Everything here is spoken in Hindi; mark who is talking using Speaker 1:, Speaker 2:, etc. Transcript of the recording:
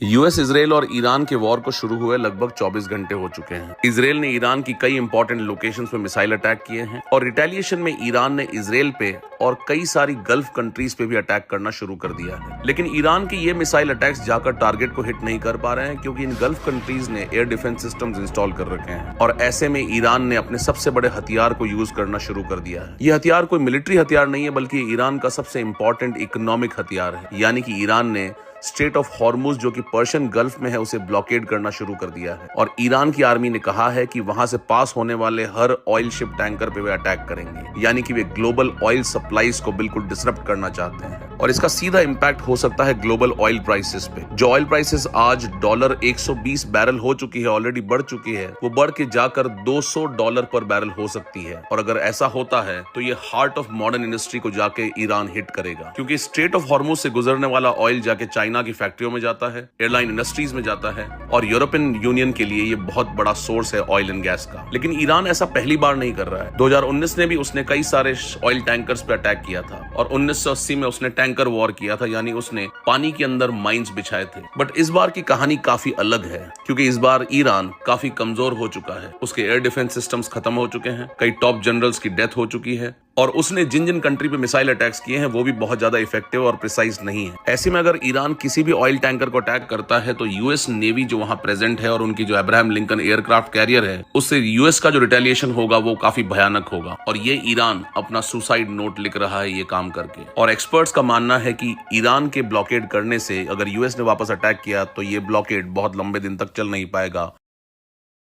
Speaker 1: यूएस, इजरायल और ईरान के वॉर को शुरू हुए लगभग 24 घंटे हो चुके हैं। इजरायल ने ईरान की कई इंपॉर्टेंट लोकेशंस पे मिसाइल अटैक किए हैं और रिटेलिएशन में ईरान ने इजरायल पे और कई सारी गल्फ कंट्रीज पे भी अटैक करना शुरू कर दिया है। लेकिन ईरान के ये मिसाइल अटैक्स जाकर टारगेट को हिट नहीं कर पा रहे हैं क्योंकि इन गल्फ कंट्रीज ने एयर डिफेंस सिस्टम्स इंस्टॉल कर रखे हैं और ऐसे में ईरान ने अपने सबसे बड़े हथियार को यूज करना शुरू कर दिया है। ये हथियार कोई मिलिट्री हथियार नहीं है बल्कि ईरान का सबसे इंपॉर्टेंट इकोनॉमिक हथियार है। यानी कि ईरान ने स्ट्रेट ऑफ हॉर्मुज जो कि पर्शियन गल्फ में है उसे ब्लॉकेड करना शुरू कर दिया है और ईरान की आर्मी ने कहा है कि वहां से पास होने वाले हर ऑयल शिप टैंकर पे वे अटैक करेंगे। यानी कि वे ग्लोबल ऑयल सप्लाईज को बिल्कुल डिसरप्ट करना चाहते हैं और इसका सीधा इंपैक्ट हो सकता है ग्लोबल ऑयल प्राइसेस पे। जो ऑयल प्राइसेस आज डॉलर 120 बैरल हो चुकी है, ऑलरेडी बढ़ चुकी है, वो बढ़ के जाकर $200 पर बैरल हो सकती है। और अगर ऐसा होता है तो ये हार्ट ऑफ मॉडर्न इंडस्ट्री को जाके ईरान हिट करेगा क्योंकि स्ट्रेट ऑफ हॉर्मुज से गुजरने वाला ऑयल जाके चाइना की फैक्ट्रियों में जाता है, एयरलाइन इंडस्ट्रीज में जाता है और यूरोपियन यूनियन के लिए ये बहुत बड़ा सोर्स है ऑयल एंड गैस का। लेकिन ईरान ऐसा पहली बार नहीं कर रहा है। 2019 में भी उसने कई सारे ऑयल टैंकर्स पे अटैक किया था और 1980 में उसने टैंकर वॉर किया था, यानी उसने पानी के अंदर माइंस बिछाए थे। बट इस बार की कहानी काफी अलग है क्योंकि इस बार ईरान काफी कमजोर हो चुका है। उसके एयर डिफेंस सिस्टम्स खत्म हो चुके हैं, कई टॉप जनरल्स की डेथ हो चुकी है और उसने जिन जिन कंट्री पे मिसाइल अटैक्स किए हैं वो भी बहुत ज्यादा इफेक्टिव और प्रिसाइज नहीं है। ऐसे में अगर ईरान किसी भी ऑयल टैंकर को अटैक करता है तो यूएस नेवी जो वहां प्रेजेंट है और उनकी जो अब्राहम लिंकन एयरक्राफ्ट कैरियर है उससे यूएस का जो रिटेलिएशन होगा वो काफी भयानक होगा और ये ईरान अपना सुसाइड नोट लिख रहा है ये काम करके। और एक्सपर्ट्स का मानना है कि ईरान के ब्लॉकेड करने से अगर यूएस ने वापस अटैक किया तो ये ब्लॉकेड बहुत लंबे दिन तक चल नहीं पाएगा